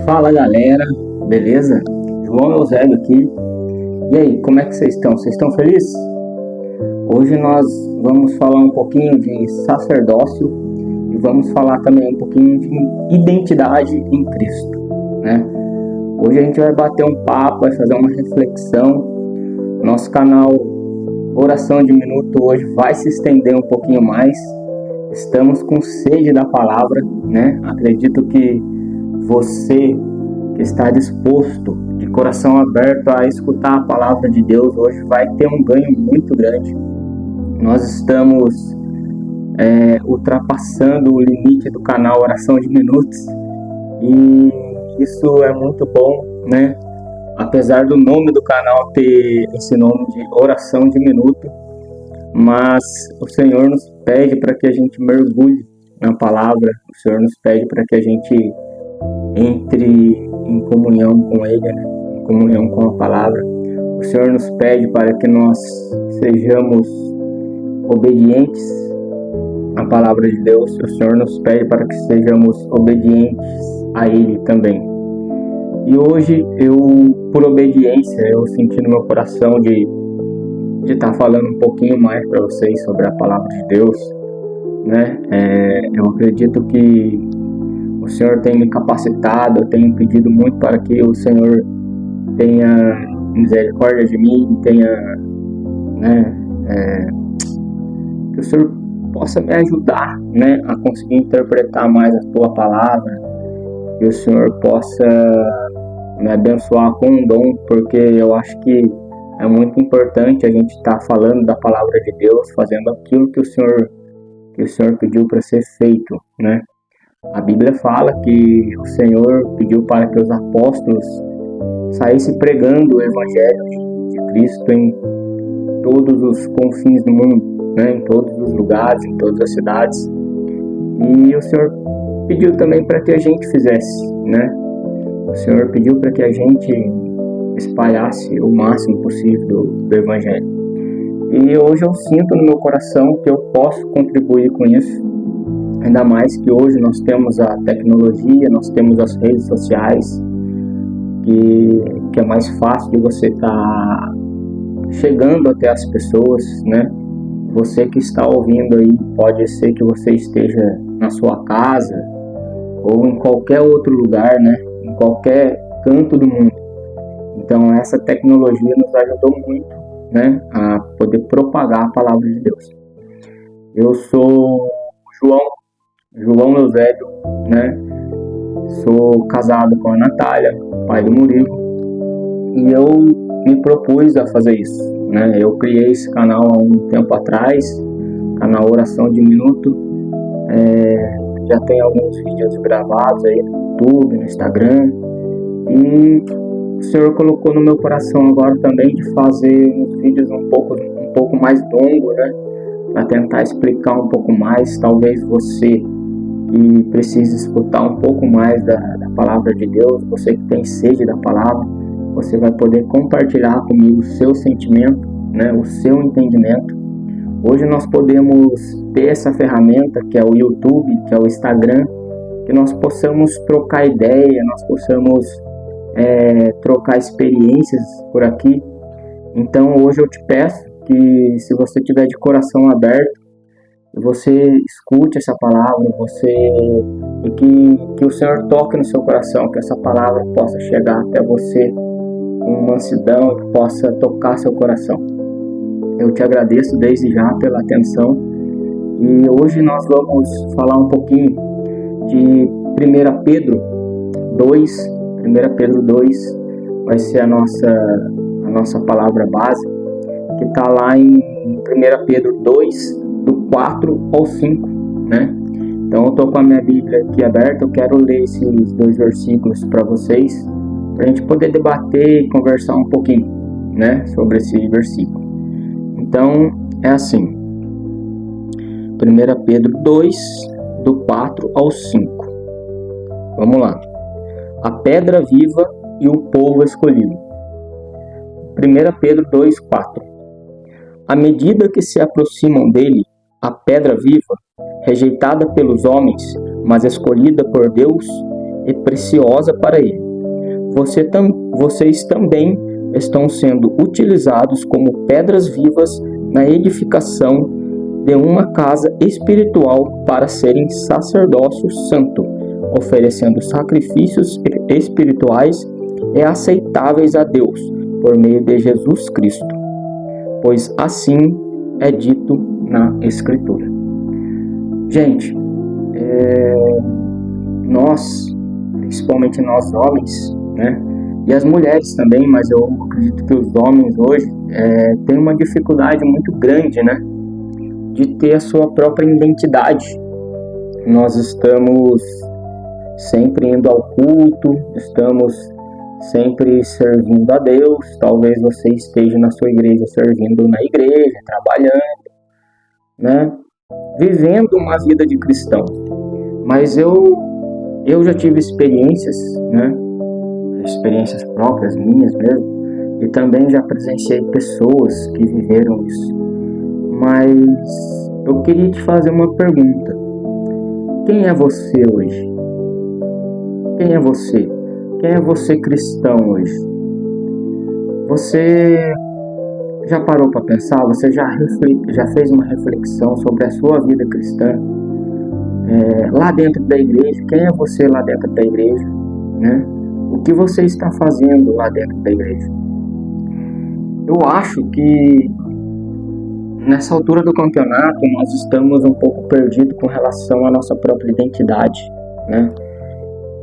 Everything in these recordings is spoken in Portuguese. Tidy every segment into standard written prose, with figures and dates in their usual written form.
Fala galera, beleza? João Eusébio aqui. E aí, como é que vocês estão? Vocês estão felizes? Hoje nós vamos falar um pouquinho de sacerdócio e vamos falar também um pouquinho de identidade em Cristo, né? Hoje a gente vai bater um papo, vai fazer uma reflexão. Nosso canal Oração de Minuto hoje vai se estender um pouquinho mais. Estamos com sede da palavra, né? Acredito que você que está disposto, de coração aberto a escutar a palavra de Deus, hoje vai ter um ganho muito grande. Nós estamos ultrapassando o limite do canal Oração de Minutos e isso é muito bom, né? Apesar do nome do canal ter esse nome de Oração de Minuto, mas o Senhor nos pede para que a gente mergulhe na palavra, o Senhor nos pede para que a gente entre em comunhão com Ele, né? Em comunhão com a palavra. O Senhor nos pede para que nós sejamos obedientes à palavra de Deus. O Senhor nos pede para que sejamos obedientes a Ele também. E hoje, por obediência, eu senti no meu coração de estar falando um pouquinho mais para vocês sobre a palavra de Deus, né? Eu acredito que o Senhor tem me capacitado, eu tenho pedido muito para que o Senhor tenha misericórdia de mim, que o Senhor possa me ajudar, né, a conseguir interpretar mais a Tua palavra, que o Senhor possa me abençoar com um dom, porque eu acho que é muito importante a gente estar falando da palavra de Deus, fazendo aquilo que o Senhor pediu para ser feito, né? A Bíblia fala que o Senhor pediu para que os apóstolos saíssem pregando o Evangelho de Cristo em todos os confins do mundo, né? Em todos os lugares, em todas as cidades. E o Senhor pediu também para que a gente fizesse, né? O Senhor pediu para que a gente espalhasse o máximo possível do Evangelho. E hoje eu sinto no meu coração que eu posso contribuir com isso. Ainda mais que hoje nós temos a tecnologia, nós temos as redes sociais, que é mais fácil de você estar chegando até as pessoas, né? Você que está ouvindo aí, pode ser que você esteja na sua casa ou em qualquer outro lugar, né? Em qualquer canto do mundo. Então essa tecnologia nos ajudou muito, né? A poder propagar a palavra de Deus. Eu sou João Eusébio, né? Sou casado com a Natália, pai do Murilo, e eu me propus a fazer isso, né? Eu criei esse canal há um tempo atrás, canal Oração de Minuto, já tem alguns vídeos gravados aí no YouTube, no Instagram, e o Senhor colocou no meu coração agora também de fazer uns vídeos um pouco mais longos, né? Para tentar explicar um pouco mais, talvez você que precisa escutar um pouco mais da palavra de Deus, você que tem sede da palavra, você vai poder compartilhar comigo o seu sentimento, né, o seu entendimento. Hoje nós podemos ter essa ferramenta que é o YouTube, que é o Instagram, que nós possamos trocar ideia, nós possamos trocar experiências por aqui. Então hoje eu te peço que, se você tiver de coração aberto, você escute essa palavra, e que o Senhor toque no seu coração, que essa palavra possa chegar até você com mansidão, que possa tocar seu coração. Eu te agradeço desde já pela atenção, e hoje nós vamos falar um pouquinho de 1 Pedro 2. 1 Pedro 2 vai ser a nossa palavra base, que está lá em 1 Pedro 2, do 4 ao 5, né? Então eu estou com a minha Bíblia aqui aberta, eu quero ler esses 2 versículos para vocês, para a gente poder debater e conversar um pouquinho, né, sobre esse versículo. Então é assim, 1 Pedro 2, do 4 ao 5. Vamos lá. A pedra viva e o povo escolhido. 1 Pedro 2, 4. À medida que se aproximam dele, a pedra viva, rejeitada pelos homens, mas escolhida por Deus e preciosa para Ele. Vocês também estão sendo utilizados como pedras vivas na edificação de uma casa espiritual para serem sacerdócio santo, oferecendo sacrifícios espirituais e aceitáveis a Deus por meio de Jesus Cristo, pois assim é dito na Escritura. Gente, nós, principalmente nós homens, né, e as mulheres também, mas eu acredito que os homens hoje têm uma dificuldade muito grande, né, de ter a sua própria identidade. Nós estamos sempre indo ao culto, estamos sempre servindo a Deus. Talvez você esteja na sua igreja servindo na igreja, trabalhando, né, vivendo uma vida de cristão. Mas eu já tive experiências, né, experiências próprias, minhas mesmo, e também já presenciei pessoas que viveram isso. Mas eu queria te fazer uma pergunta. Quem é você hoje? Quem é você? Quem é você cristão hoje? Você já parou para pensar? Você já fez uma reflexão sobre a sua vida cristã? Lá dentro da igreja, quem é você lá dentro da igreja? Né? O que você está fazendo lá dentro da igreja? Eu acho que nessa altura do campeonato nós estamos um pouco perdidos com relação à nossa própria identidade, né?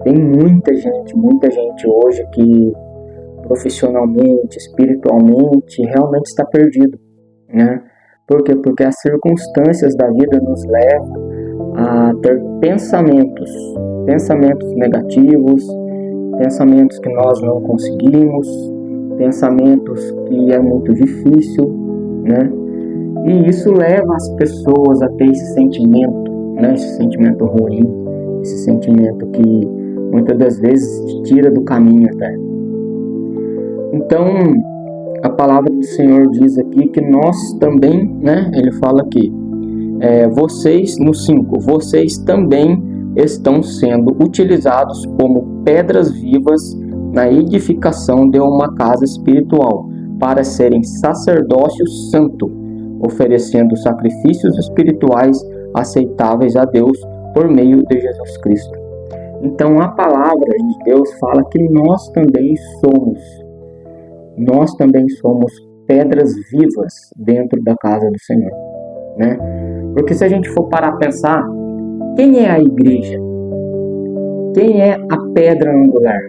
Tem muita gente hoje que profissionalmente, espiritualmente, realmente está perdido, né? Por quê? Porque as circunstâncias da vida nos levam a ter pensamentos negativos, pensamentos que nós não conseguimos, pensamentos que é muito difícil, né? E isso leva as pessoas a ter esse sentimento, né? Esse sentimento ruim, esse sentimento que muitas das vezes te tira do caminho até. Então, a palavra do Senhor diz aqui que nós também, né? Ele fala aqui, vocês, no 5, vocês também estão sendo utilizados como pedras vivas na edificação de uma casa espiritual, para serem sacerdócio santo, oferecendo sacrifícios espirituais aceitáveis a Deus por meio de Jesus Cristo. Então a palavra de Deus fala que nós também somos pedras vivas dentro da casa do Senhor, né? Porque se a gente for parar a pensar, quem é a igreja? Quem é a pedra angular,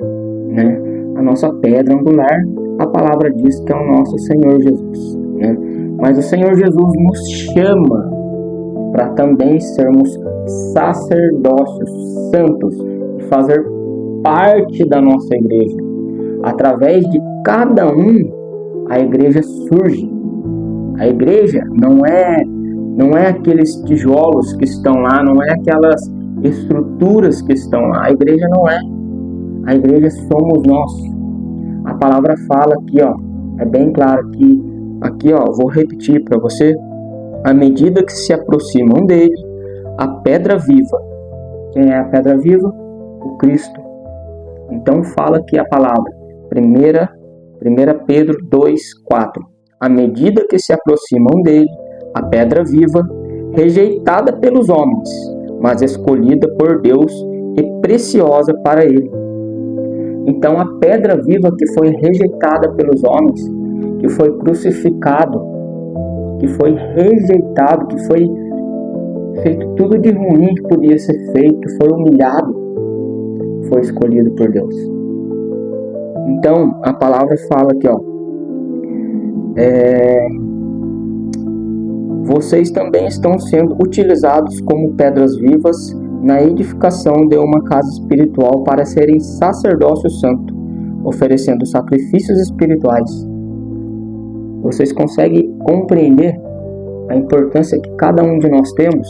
né? A nossa pedra angular, a palavra diz que é o nosso Senhor Jesus, né? Mas o Senhor Jesus nos chama para também sermos sacerdócios santos e fazer parte da nossa igreja. Através de cada um, a igreja surge. A igreja não é aqueles tijolos que estão lá, não é aquelas estruturas que estão lá. A igreja não é. A igreja somos nós. A palavra fala aqui, é bem claro que aqui, vou repetir para você. À medida que se aproximam dele, a pedra viva. Quem é a pedra viva? O Cristo. Então fala aqui a palavra. 1 Pedro 2:4. À medida que se aproximam dele, a pedra viva, rejeitada pelos homens, mas escolhida por Deus e preciosa para ele. Então a pedra viva que foi rejeitada pelos homens, que foi crucificado, que foi rejeitado, que foi feito tudo de ruim que podia ser feito, que foi humilhado, foi escolhido por Deus. Então a palavra fala aqui, vocês também estão sendo utilizados como pedras vivas na edificação de uma casa espiritual para serem sacerdócio santo, oferecendo sacrifícios espirituais. Vocês conseguem compreender a importância que cada um de nós temos?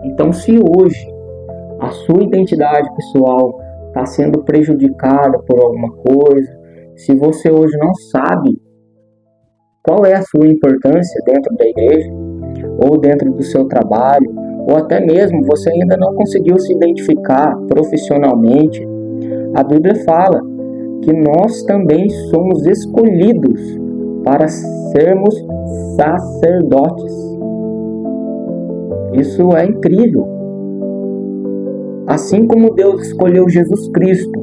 Então, se hoje a sua identidade pessoal está sendo prejudicada por alguma coisa, se você hoje não sabe qual é a sua importância dentro da igreja, ou dentro do seu trabalho, ou até mesmo você ainda não conseguiu se identificar profissionalmente, A Bíblia fala que nós também somos escolhidos para sermos sacerdotes. Isso é incrível. Assim como Deus escolheu Jesus Cristo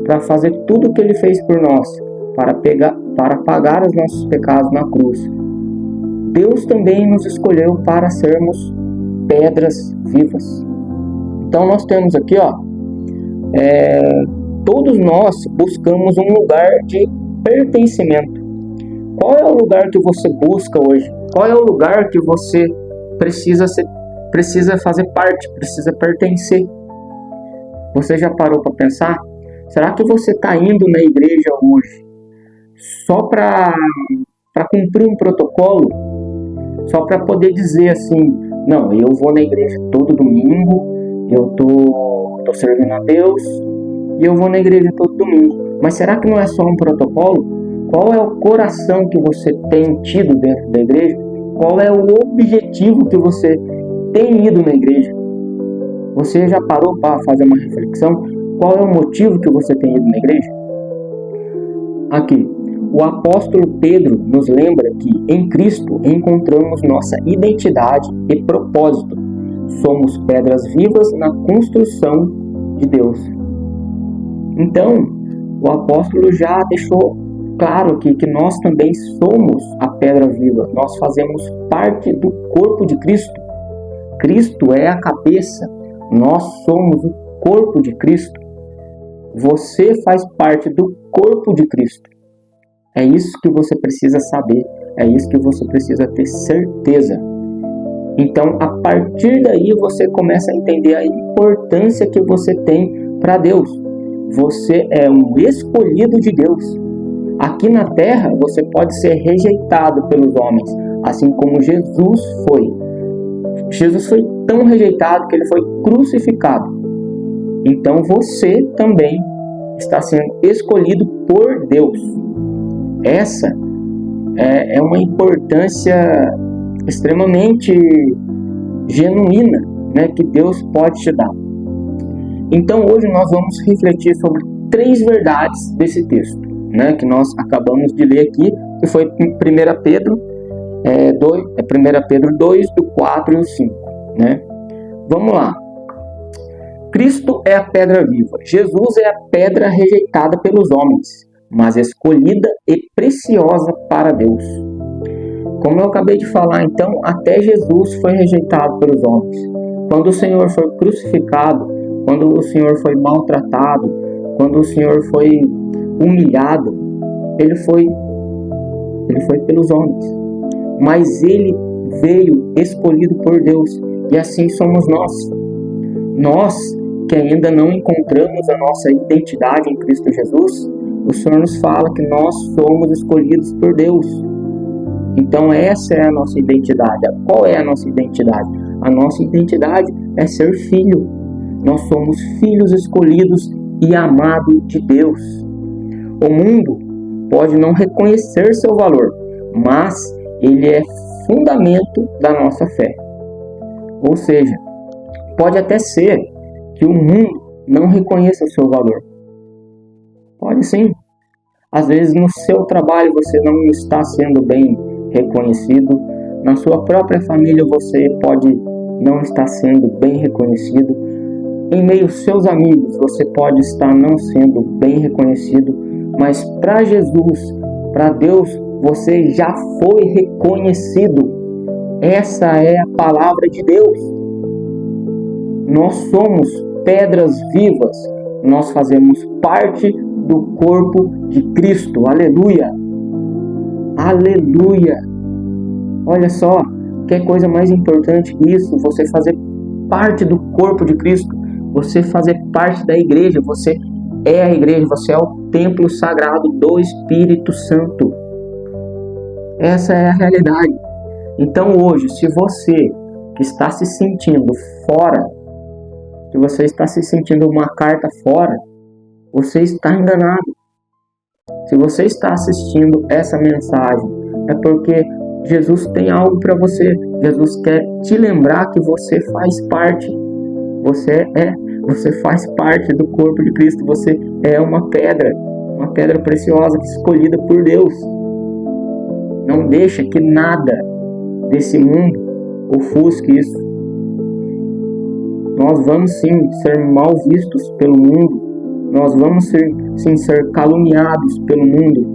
para fazer tudo o que Ele fez por nós, para pagar os nossos pecados na cruz, Deus também nos escolheu para sermos pedras vivas. Então nós temos aqui, todos nós buscamos um lugar de pertencimento. Qual é o lugar que você busca hoje? Qual é o lugar que você precisa fazer parte, precisa pertencer? Você já parou para pensar? Será que você está indo na igreja hoje só para cumprir um protocolo? Só para poder dizer assim, não, eu vou na igreja todo domingo, eu tô servindo a Deus e eu vou na igreja todo domingo. Mas será que não é só um protocolo? Qual é o coração que você tem tido dentro da igreja? Qual é o objetivo que você tem ido na igreja? Você já parou para fazer uma reflexão? Qual é o motivo que você tem ido na igreja? Aqui, o apóstolo Pedro nos lembra que em Cristo encontramos nossa identidade e propósito. Somos pedras vivas na construção de Deus. Então, o apóstolo já deixou claro aqui que nós também somos a pedra viva. Nós fazemos parte do corpo de Cristo. Cristo é a cabeça. Nós somos o corpo de Cristo. Você faz parte do corpo de Cristo. É isso que você precisa saber. É isso que você precisa ter certeza. Então, a partir daí, você começa a entender a importância que você tem para Deus. Você é um escolhido de Deus. Aqui na terra, você pode ser rejeitado pelos homens, assim como Jesus foi. Jesus foi tão rejeitado que ele foi crucificado. Então você também está sendo escolhido por Deus. Essa é uma importância extremamente genuína, né, que Deus pode te dar. Então hoje nós vamos refletir sobre 3 verdades desse texto, né, que nós acabamos de ler aqui, que foi 1 Pedro 2, do 4 e o 5. Né? Vamos lá. Cristo é a pedra viva. Jesus é a pedra rejeitada pelos homens, mas escolhida e preciosa para Deus. Como eu acabei de falar, então, até Jesus foi rejeitado pelos homens. Quando o Senhor foi crucificado, quando o Senhor foi maltratado, quando o Senhor foi humilhado, ele foi pelos homens. Mas ele veio escolhido por Deus, e assim somos nós. Nós que ainda não encontramos a nossa identidade em Cristo Jesus, o Senhor nos fala que nós somos escolhidos por Deus. Então essa é a nossa identidade. Qual é a nossa identidade? A nossa identidade é ser filho. Nós somos filhos escolhidos e amados de Deus. O mundo pode não reconhecer seu valor, mas ele é fundamento da nossa fé. Ou seja, pode até ser que o mundo não reconheça o seu valor. Pode sim. Às vezes no seu trabalho você não está sendo bem reconhecido. Na sua própria família você pode não estar sendo bem reconhecido. Em meio aos seus amigos você pode estar não sendo bem reconhecido. Mas para Jesus, para Deus, você já foi reconhecido. Essa é a palavra de Deus. Nós somos pedras vivas. Nós fazemos parte do corpo de Cristo. Aleluia! Aleluia! Olha só, que coisa mais importante que isso, você fazer parte do corpo de Cristo, você fazer parte da igreja, você é a igreja, você é o templo sagrado do Espírito Santo. Essa é a realidade. Então hoje, se você que está se sentindo fora, se você está se sentindo uma carta fora, você está enganado. Se você está assistindo essa mensagem, é porque Jesus tem algo para você. Jesus quer te lembrar que você faz parte. Você é Você faz parte do corpo de Cristo. Você é uma pedra preciosa, escolhida por Deus. Não deixa que nada desse mundo ofusque isso. Nós vamos sim ser mal vistos pelo mundo. Nós vamos sim ser caluniados pelo mundo.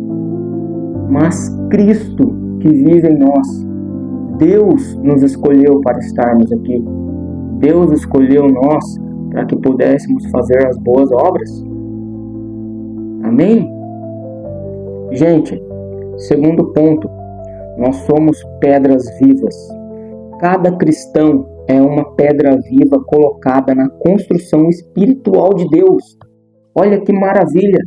Mas Cristo que vive em nós, Deus nos escolheu para estarmos aqui. Deus escolheu nós para que pudéssemos fazer as boas obras. Amém? Gente, segundo ponto, nós somos pedras vivas. Cada cristão é uma pedra viva colocada na construção espiritual de Deus. Olha que maravilha!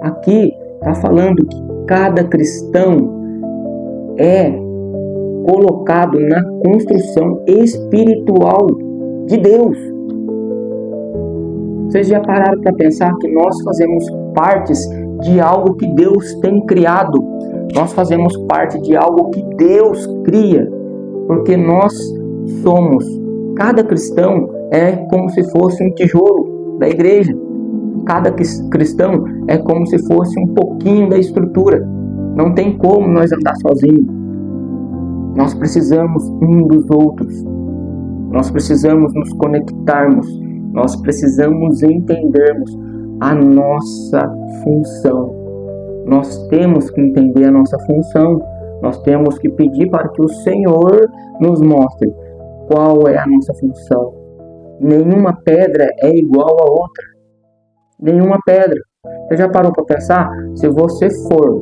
Aqui está falando que cada cristão é colocado na construção espiritual de Deus. Vocês já pararam para pensar que nós fazemos partes de algo que Deus tem criado? Nós fazemos parte de algo que Deus cria, porque nós somos, cada cristão é como se fosse um tijolo da igreja. Cada cristão é como se fosse um pouquinho da estrutura. Não tem como nós andar sozinhos. Nós precisamos um dos outros. Nós precisamos nos conectarmos. Nós precisamos entendermos a nossa função. Nós temos que entender a nossa função. Nós temos que pedir para que o Senhor nos mostre qual é a nossa função. Nenhuma pedra é igual a outra. Nenhuma pedra. Você já parou para pensar? Se você for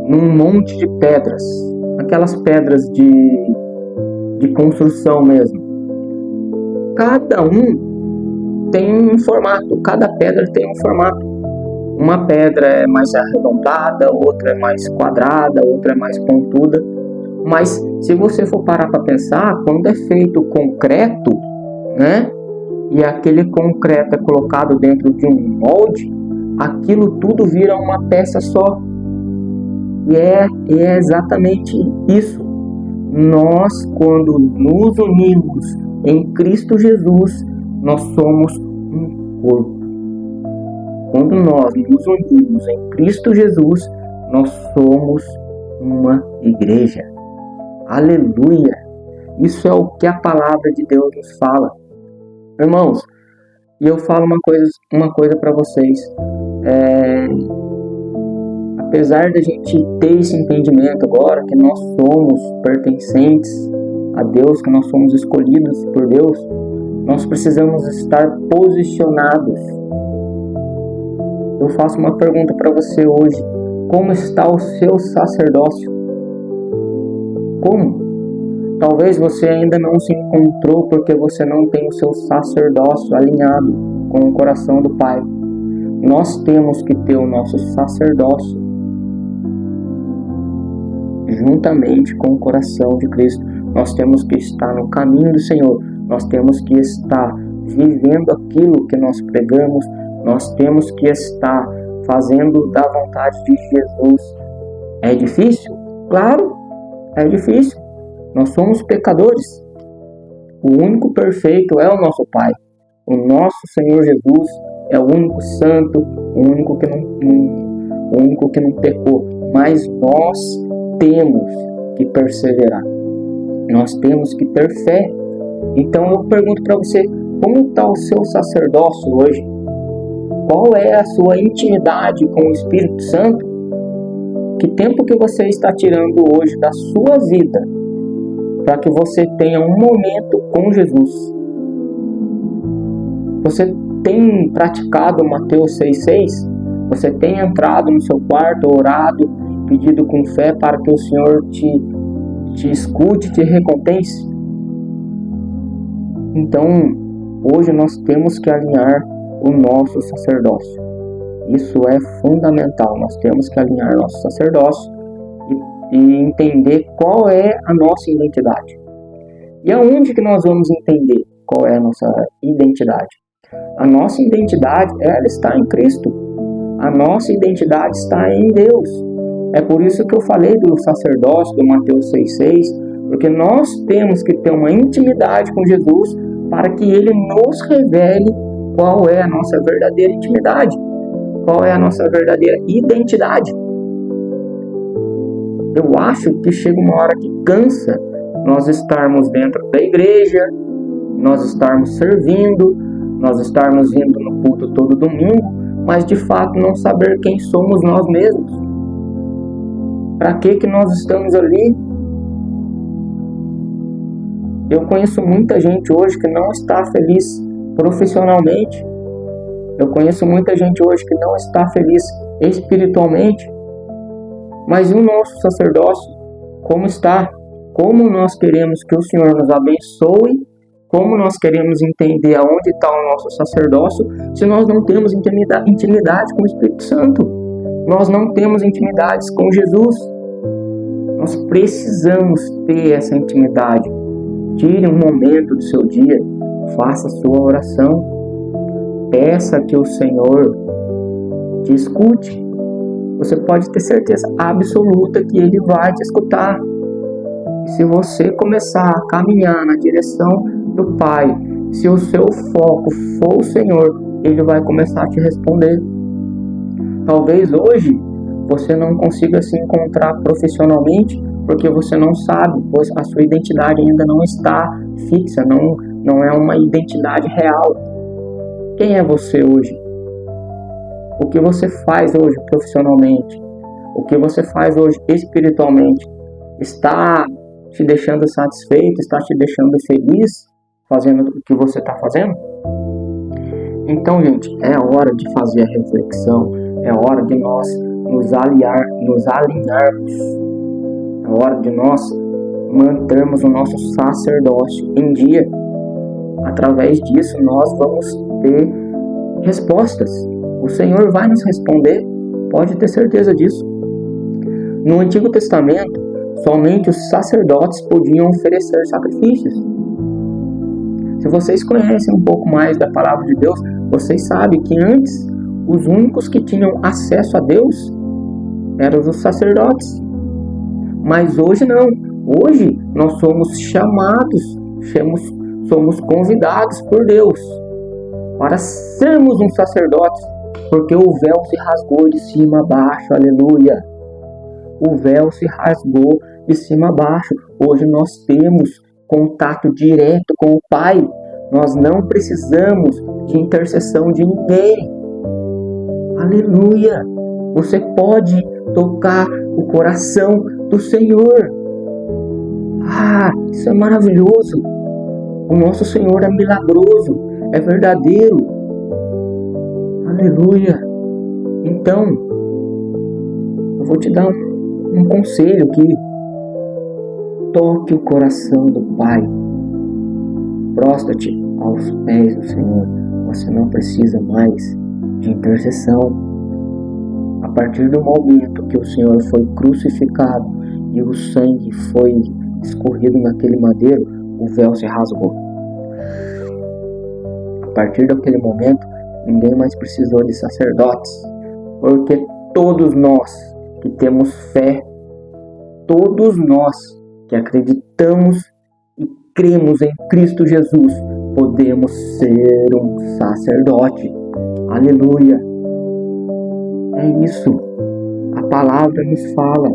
num monte de pedras, aquelas pedras de construção mesmo, cada um tem um formato, cada pedra tem um formato. Uma pedra é mais arredondada, outra é mais quadrada, outra é mais pontuda. Mas se você for parar para pensar, quando é feito concreto, né? E aquele concreto é colocado dentro de um molde, aquilo tudo vira uma peça só. E é exatamente isso. Nós, quando nos unimos em Cristo Jesus, nós somos um corpo. Quando nós nos unimos em Cristo Jesus, nós somos uma igreja. Aleluia! Isso é o que a palavra de Deus nos fala. Irmãos, e eu falo uma coisa para vocês. Apesar da gente ter esse entendimento agora, que nós somos pertencentes a Deus, que nós somos escolhidos por Deus, nós precisamos estar posicionados. Eu faço uma pergunta para você hoje. Como está o seu sacerdócio? Como? Talvez você ainda não se encontrou porque você não tem o seu sacerdócio alinhado com o coração do Pai. Nós temos que ter o nosso sacerdócio juntamente com o coração de Cristo. Nós temos que estar no caminho do Senhor. Nós temos que estar vivendo aquilo que nós pregamos. Nós temos que estar fazendo da vontade de Jesus. É difícil? Claro, é difícil. Nós somos pecadores. O único perfeito é o nosso Pai. O nosso Senhor Jesus é o único santo, o único que não pecou. Mas nós temos que perseverar. Nós temos que ter fé. Então eu pergunto para você, como está o seu sacerdócio hoje? Qual é a sua intimidade com o Espírito Santo? Que tempo que você está tirando hoje da sua vida para que você tenha um momento com Jesus? Você tem praticado Mateus 6,6? Você tem entrado no seu quarto, orado, pedido com fé para que o Senhor te escute, te recompense? Então, hoje nós temos que alinhar o nosso sacerdócio. Isso é fundamental. Nós temos que alinhar nosso sacerdócio e entender qual é a nossa identidade. E aonde que nós vamos entender qual é a nossa identidade? A nossa identidade, ela está em Cristo. A nossa identidade está em Deus. É por isso que eu falei do sacerdócio, do Mateus 6,6, porque nós temos que ter uma intimidade com Jesus para que Ele nos revele qual é a nossa verdadeira intimidade, qual é a nossa verdadeira identidade. Eu acho que chega uma hora que cansa nós estarmos dentro da igreja, nós estarmos servindo, nós estarmos vindo no culto todo domingo, mas de fato não saber quem somos nós mesmos. Para que nós estamos ali? Eu conheço muita gente hoje que não está feliz profissionalmente. Eu conheço muita gente hoje que não está feliz espiritualmente. Mas o nosso sacerdócio, como está? Como nós queremos que o Senhor nos abençoe? Como nós queremos entender aonde está o nosso sacerdócio se nós não temos intimidade com o Espírito Santo? Nós não temos intimidades com Jesus. Nós precisamos ter essa intimidade. Tire um momento do seu dia, faça a sua oração. Peça que o Senhor te escute. Você pode ter certeza absoluta que Ele vai te escutar. E se você começar a caminhar na direção do Pai, se o seu foco for o Senhor, Ele vai começar a te responder. Talvez hoje você não consiga se encontrar profissionalmente porque você não sabe, pois a sua identidade ainda não está fixa, não é uma identidade real. Quem é você hoje? O que você faz hoje profissionalmente? O que você faz hoje espiritualmente? Está te deixando satisfeito? Está te deixando feliz fazendo o que você está fazendo? Então, gente, é hora de fazer a reflexão. É hora de nós nos alinharmos. É hora de nós mantermos o nosso sacerdócio em dia. Através disso, nós vamos ter respostas. O Senhor vai nos responder, pode ter certeza disso. No Antigo Testamento, somente os sacerdotes podiam oferecer sacrifícios. Se vocês conhecem um pouco mais da palavra de Deus, vocês sabem que antes, os únicos que tinham acesso a Deus eram os sacerdotes. Mas hoje não. Hoje nós somos chamados, somos convidados por Deus para sermos um sacerdote. Porque o véu se rasgou de cima a baixo, aleluia. O véu se rasgou de cima a baixo. Hoje nós temos contato direto com o Pai. Nós não precisamos de intercessão de ninguém. Aleluia. Você pode tocar o coração do Senhor. Isso é maravilhoso. O nosso Senhor é milagroso, é verdadeiro. Aleluia. Então, eu vou te dar um conselho aqui. Toque o coração do Pai. Prostra-te aos pés do Senhor. Você não precisa mais de intercessão. A partir do momento que o Senhor foi crucificado e o sangue foi escorrido naquele madeiro, o véu se rasgou. A partir daquele momento, ninguém mais precisou de sacerdotes, porque todos nós que temos fé, todos nós que acreditamos e cremos em Cristo Jesus, podemos ser um sacerdote. Aleluia! É isso. A palavra nos fala.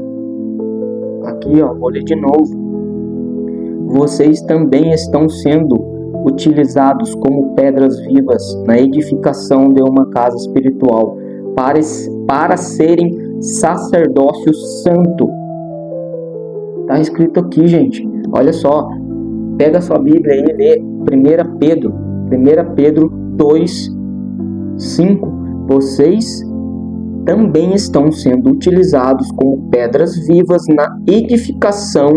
Aqui, vou ler de novo. Vocês também estão sendo utilizados como pedras vivas na edificação de uma casa espiritual, para serem sacerdócio santo. Está escrito aqui, gente. Olha só. Pega a sua Bíblia e lê 1 Pedro 2, 5. Vocês também estão sendo utilizados como pedras vivas na edificação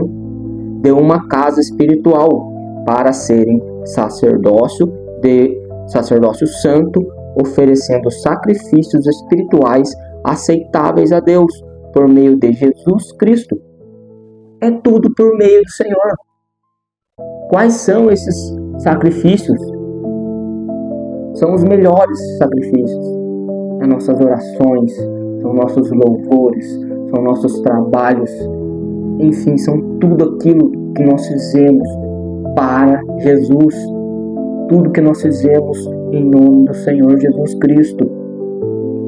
de uma casa espiritual, para serem sacerdócio santo, oferecendo sacrifícios espirituais aceitáveis a Deus por meio de Jesus Cristo. É tudo por meio do Senhor. Quais são esses sacrifícios? São os melhores sacrifícios. As nossas orações, são nossos louvores, são nossos trabalhos. Enfim, são tudo aquilo que nós fizemos para Jesus. tudo que nós fizemos em nome do Senhor Jesus Cristo.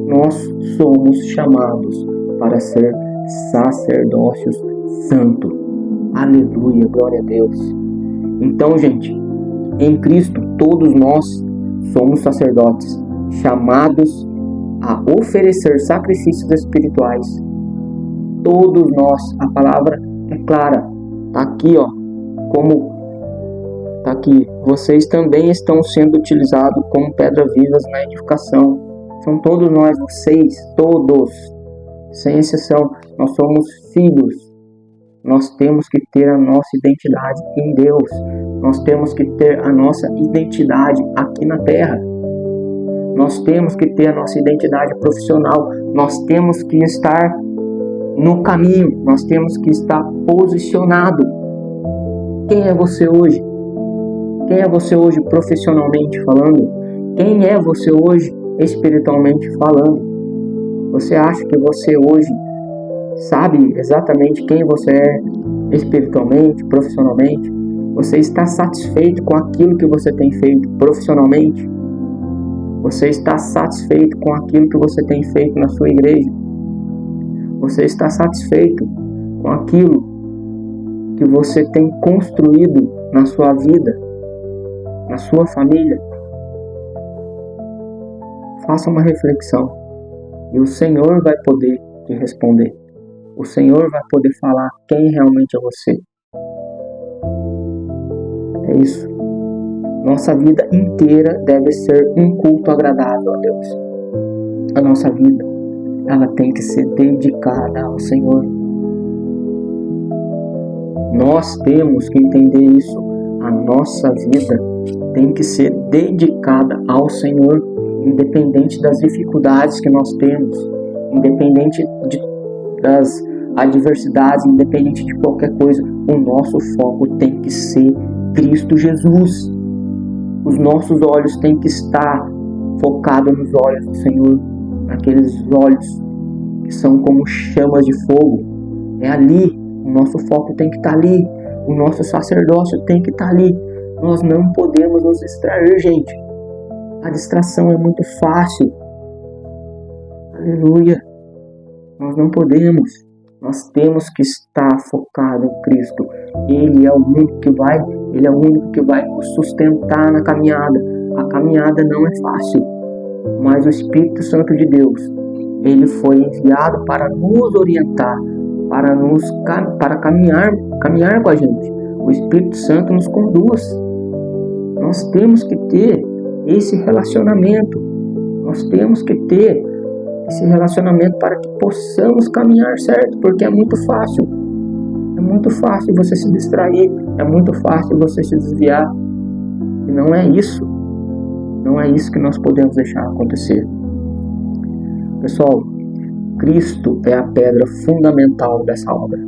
Nós somos chamados para ser sacerdócios santos. Aleluia, glória a Deus. Então, gente, em Cristo todos nós somos sacerdotes, chamados a oferecer sacrifícios espirituais. Todos nós, a palavra é clara. Tá aqui, tá aqui. Vocês também estão sendo utilizados como pedras vivas na edificação. São todos nós, vocês, todos, sem exceção. Nós somos filhos. Nós temos que ter a nossa identidade em Deus. Nós temos que ter a nossa identidade aqui na terra. Nós temos que ter a nossa identidade profissional. Nós temos que estar no caminho. Nós temos que estar posicionado. Quem é você hoje? Quem é você hoje profissionalmente falando? Quem é você hoje espiritualmente falando? Você acha que você hoje sabe exatamente quem você é espiritualmente, profissionalmente? Você está satisfeito com aquilo que você tem feito profissionalmente? Você está satisfeito com aquilo que você tem feito na sua igreja? Você está satisfeito com aquilo que você tem construído na sua vida, na sua família? Faça uma reflexão e o Senhor vai poder te responder. O Senhor vai poder falar quem realmente é você. É isso. Nossa vida inteira deve ser um culto agradável a Deus. A nossa vida, ela tem que ser dedicada ao Senhor. Nós temos que entender isso. A nossa vida tem que ser dedicada ao Senhor, independente das dificuldades que nós temos, independente das adversidades, independente de qualquer coisa. O nosso foco tem que ser Cristo Jesus. Os nossos olhos têm que estar focados nos olhos do Senhor, naqueles olhos que são como chamas de fogo. É ali, o nosso foco tem que estar ali, o nosso sacerdócio tem que estar ali. Nós não podemos nos distrair, gente. A distração é muito fácil. Aleluia. Nós não podemos. Nós temos que estar focado em Cristo. Ele é o único que vai nos sustentar na caminhada. A caminhada não é fácil, mas o Espírito Santo de Deus, ele foi enviado para nos orientar, para caminhar com a gente. O Espírito Santo nos conduz. Nós temos que ter esse relacionamento. Nós temos que ter esse relacionamento para que possamos caminhar certo, porque é muito fácil. É muito fácil você se distrair, é muito fácil você se desviar. E não é isso. Não é isso que nós podemos deixar acontecer. Pessoal, Cristo é a pedra fundamental dessa obra.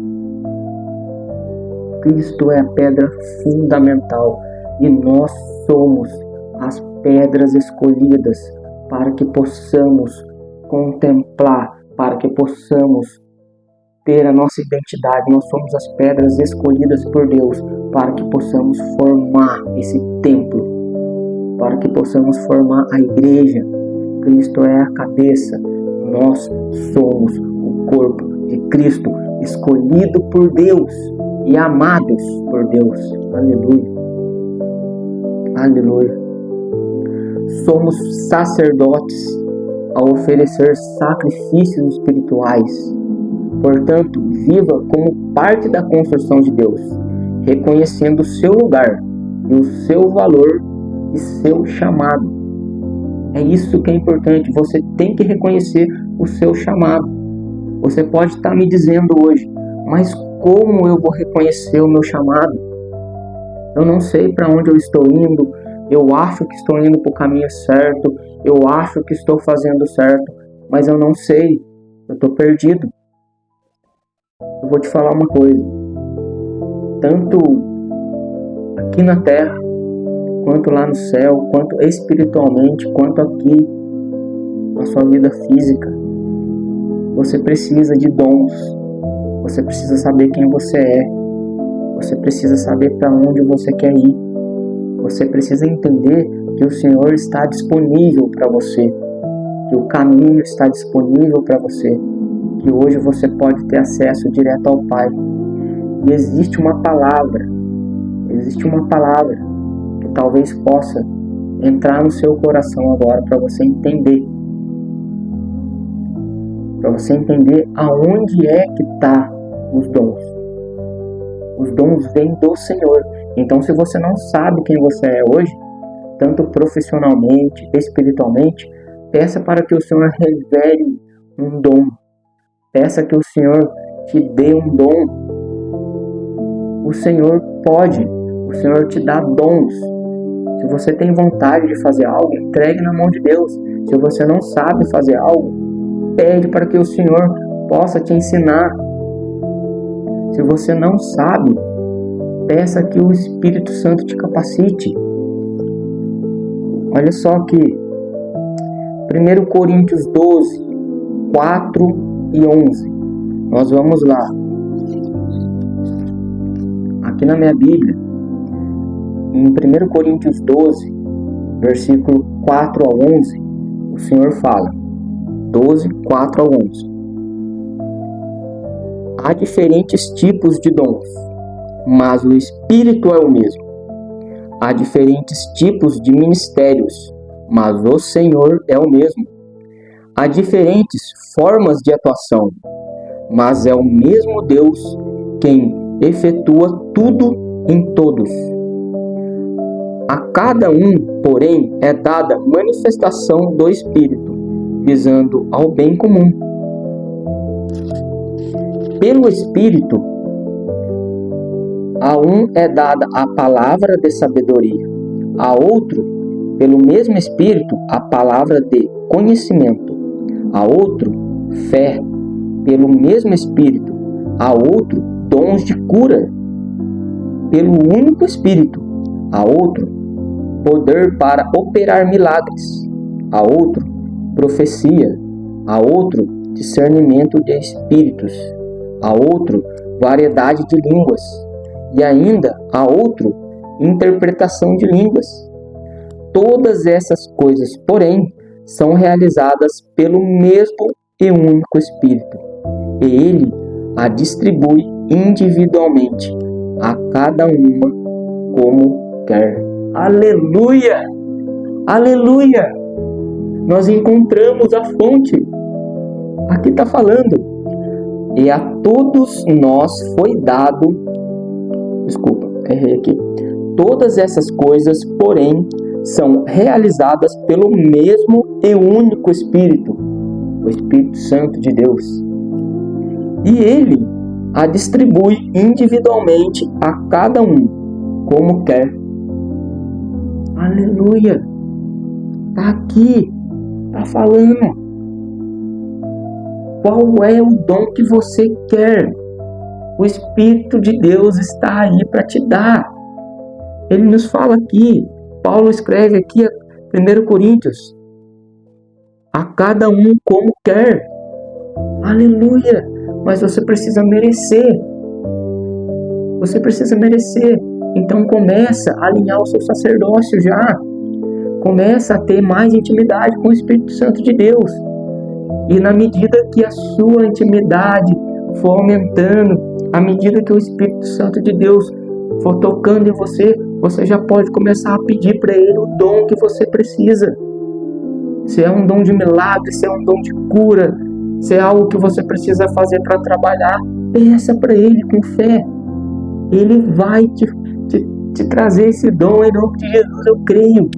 Cristo é a pedra fundamental e nós somos as pedras escolhidas para que possamos contemplar, para que possamos ter a nossa identidade. Nós somos as pedras escolhidas por Deus para que possamos formar esse templo, para que possamos formar a igreja. Cristo é a cabeça, nós somos o corpo de Cristo, escolhido por Deus e amados por Deus. Aleluia. Aleluia. Somos sacerdotes a oferecer sacrifícios espirituais. Portanto, viva como parte da construção de Deus, reconhecendo o seu lugar e o seu valor e seu chamado. É isso que é importante. Você tem que reconhecer o seu chamado. Você pode estar me dizendo hoje, mas como eu vou reconhecer o meu chamado? Eu não sei para onde eu estou indo. Eu acho que estou indo para o caminho certo. Eu acho que estou fazendo certo, mas eu não sei. Eu estou perdido. Eu vou te falar uma coisa. Tanto aqui na terra, quanto lá no céu, quanto espiritualmente, quanto aqui na sua vida física, você precisa de dons. Você precisa saber quem você é. Você precisa saber para onde você quer ir. Você precisa entender que o Senhor está disponível para você, que o caminho está disponível para você, que hoje você pode ter acesso direto ao Pai. E existe uma palavra que talvez possa entrar no seu coração agora para você entender aonde é que está os dons. Os dons vêm do Senhor. Então, se você não sabe quem você é hoje, tanto profissionalmente, espiritualmente, peça para que o Senhor revele um dom. Peça que o Senhor te dê um dom. O Senhor pode. O Senhor te dá dons. Se você tem vontade de fazer algo, entregue na mão de Deus. Se você não sabe fazer algo, pede para que o Senhor possa te ensinar. Se você não sabe, peça que o Espírito Santo te capacite. Olha só que 1 Coríntios 12, 4 e 11. Nós vamos lá. Aqui na minha Bíblia, em 1 Coríntios 12, versículo 4 a 11, o Senhor fala. 12, 4 a 11. Há diferentes tipos de dons, mas o Espírito é o mesmo. Há diferentes tipos de ministérios, mas o Senhor é o mesmo. Há diferentes formas de atuação, mas é o mesmo Deus quem efetua tudo em todos. A cada um, porém, é dada manifestação do Espírito, visando ao bem comum. Pelo Espírito, a um é dada a palavra de sabedoria, a outro, pelo mesmo Espírito, a palavra de conhecimento, a outro, fé, pelo mesmo Espírito, a outro, dons de cura, pelo único Espírito, a outro, poder para operar milagres, a outro, profecia, a outro, discernimento de espíritos, a outro, variedade de línguas, e ainda a outro, interpretação de línguas. Todas essas coisas, porém, são realizadas pelo mesmo e único Espírito, e Ele a distribui individualmente a cada uma como quer. Aleluia! Aleluia! Nós encontramos a fonte. Aqui está falando. E a todos nós foi dado... Desculpa, errei aqui. Todas essas coisas, porém, são realizadas pelo mesmo e único Espírito, o Espírito Santo de Deus. E Ele a distribui individualmente a cada um, como quer. Aleluia! Está aqui, está falando. Qual é o dom que você quer? O Espírito de Deus está aí para te dar. Ele nos fala aqui, Paulo escreve aqui, 1 Coríntios, a cada um como quer. Aleluia! Mas você precisa merecer. Você precisa merecer. Então começa a alinhar o seu sacerdócio já. Começa a ter mais intimidade com o Espírito Santo de Deus. E na medida que a sua intimidade for aumentando, à medida que o Espírito Santo de Deus for tocando em você, você já pode começar a pedir para Ele o dom que você precisa. Se é um dom de milagre, se é um dom de cura, se é algo que você precisa fazer para trabalhar, peça para Ele com fé. Ele vai te trazer esse dom em nome de Jesus, eu creio.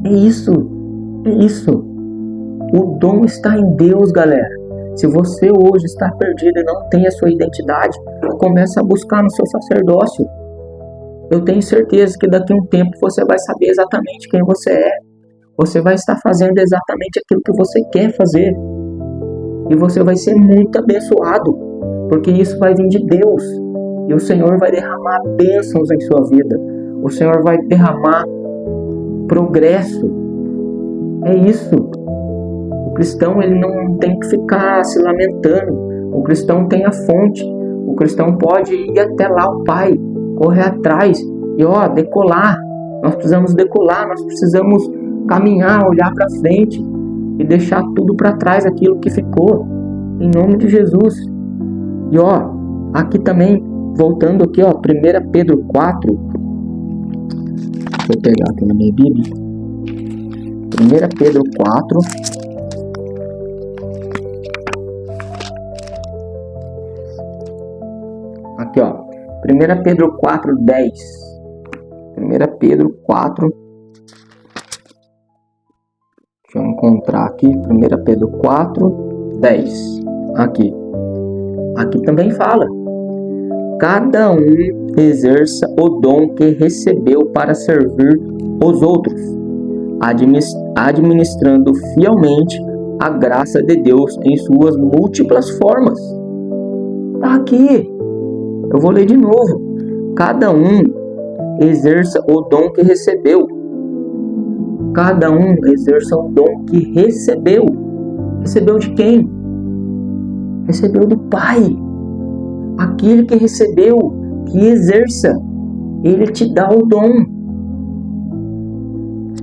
É isso. O dom está em Deus, galera. Se você hoje está perdido e não tem a sua identidade, comece a buscar no seu sacerdócio. Eu tenho certeza que daqui a um tempo você vai saber exatamente quem você é. Você vai estar fazendo exatamente aquilo que você quer fazer. E você vai ser muito abençoado, porque isso vai vir de Deus. E o Senhor vai derramar bênçãos em sua vida. O Senhor vai derramar progresso. É isso. O cristão, ele não tem que ficar se lamentando. O cristão tem a fonte. O cristão pode ir até lá, o Pai, correr atrás E decolar. Nós precisamos decolar, nós precisamos caminhar, olhar para frente e deixar tudo para trás, aquilo que ficou, em nome de Jesus. E aqui também, voltando aqui, 1 Pedro 4, deixa eu pegar aqui na minha Bíblia, 1 Pedro 4, aqui 1 Pedro 4, 10, 1 Pedro 4, deixa eu encontrar aqui, 1 Pedro 4, 10, aqui também fala: cada um exerça o dom que recebeu para servir os outros, administrando fielmente a graça de Deus em suas múltiplas formas. Tá aqui, eu vou ler de novo: cada um exerça o dom que recebeu. Cada um exerça o dom que recebeu. Recebeu de quem? Recebeu do Pai. Aquele que recebeu, que exerça, ele te dá o dom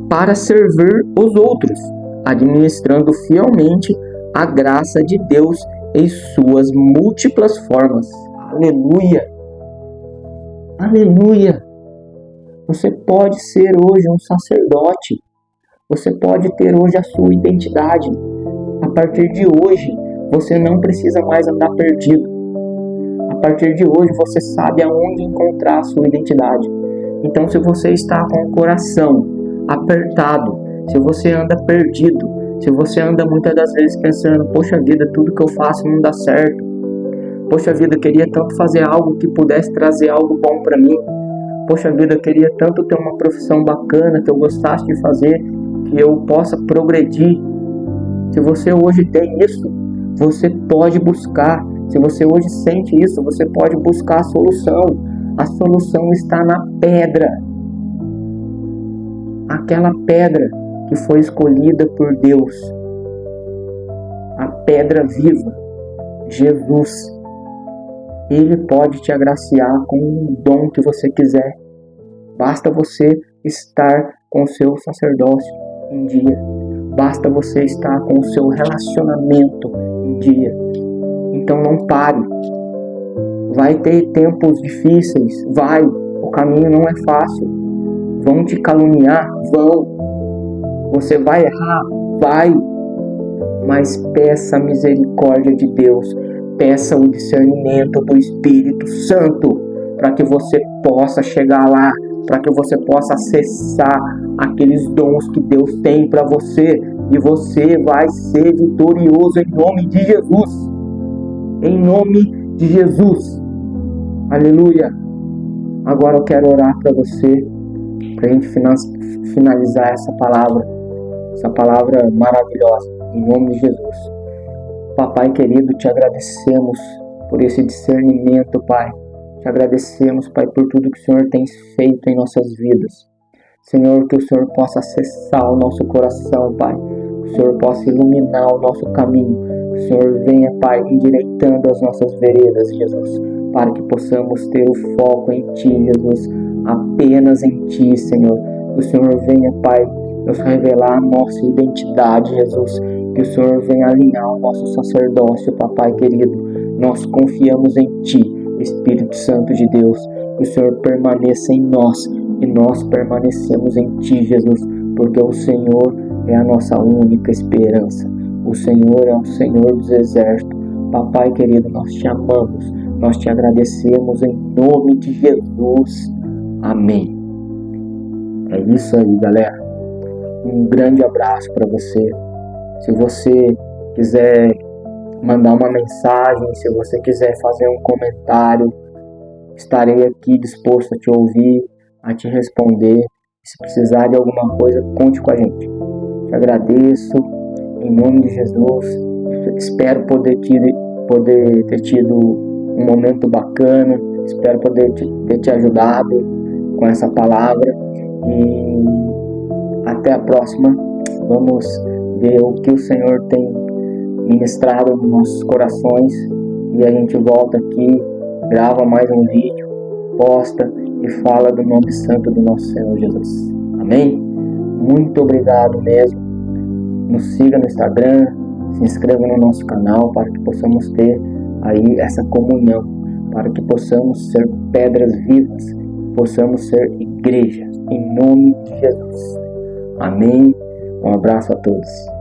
para servir os outros, administrando fielmente a graça de Deus em suas múltiplas formas. Aleluia! Aleluia! Você pode ser hoje um sacerdote. Você pode ter hoje a sua identidade. A partir de hoje, você não precisa mais andar perdido. A partir de hoje, você sabe aonde encontrar a sua identidade. Então, se você está com o coração apertado, se você anda perdido, se você anda muitas das vezes pensando: poxa vida, tudo que eu faço não dá certo. Poxa vida, eu queria tanto fazer algo que pudesse trazer algo bom para mim. Poxa vida, eu queria tanto ter uma profissão bacana que eu gostasse de fazer, que eu possa progredir. Se você hoje tem isso, você pode buscar. Se você hoje sente isso, você pode buscar a solução. A solução está na pedra. Aquela pedra que foi escolhida por Deus. A pedra viva, Jesus. Ele pode te agraciar com um dom que você quiser. Basta você estar com o seu sacerdócio em dia. Basta você estar com o seu relacionamento em dia. Então não pare. Vai ter tempos difíceis. Vai. O caminho não é fácil. Vão te caluniar? Vão. Você vai errar? Vai. Mas peça a misericórdia de Deus. Peça o discernimento do Espírito Santo para que você possa chegar lá, para que você possa acessar aqueles dons que Deus tem para você, e você vai ser vitorioso em nome de Jesus. Em nome de Jesus. Aleluia. Agora eu quero orar para você, para a gente finalizar essa palavra maravilhosa, em nome de Jesus. Papai querido, te agradecemos por esse discernimento, Pai. Te agradecemos, Pai, por tudo que o Senhor tem feito em nossas vidas. Senhor, que o Senhor possa acessar o nosso coração, Pai. Que o Senhor possa iluminar o nosso caminho. Que o Senhor venha, Pai, endireitando as nossas veredas, Jesus. Para que possamos ter o foco em Ti, Jesus. Apenas em Ti, Senhor. Que o Senhor venha, Pai, nos revelar a nossa identidade, Jesus. Que o Senhor venha alinhar o nosso sacerdócio, Papai querido. Nós confiamos em Ti, Espírito Santo de Deus. Que o Senhor permaneça em nós e nós permanecemos em Ti, Jesus. Porque o Senhor é a nossa única esperança. O Senhor é o Senhor dos exércitos. Papai querido, nós Te amamos. Nós Te agradecemos em nome de Jesus. Amém. É isso aí, galera. Um grande abraço para você. Se você quiser mandar uma mensagem, se você quiser fazer um comentário, estarei aqui disposto a te ouvir, a te responder. Se precisar de alguma coisa, conte com a gente. Te agradeço, em nome de Jesus. Espero poder ter tido um momento bacana. Espero poder ter te ajudado com essa palavra. E até a próxima. Vamos ver o que o Senhor tem ministrado nos nossos corações. E a gente volta aqui, grava mais um vídeo, posta e fala do nome santo do nosso Senhor Jesus. Amém? Muito obrigado mesmo. Nos siga no Instagram, se inscreva no nosso canal para que possamos ter aí essa comunhão, para que possamos ser pedras vivas, possamos ser igreja, em nome de Jesus. Amém? Um abraço a todos.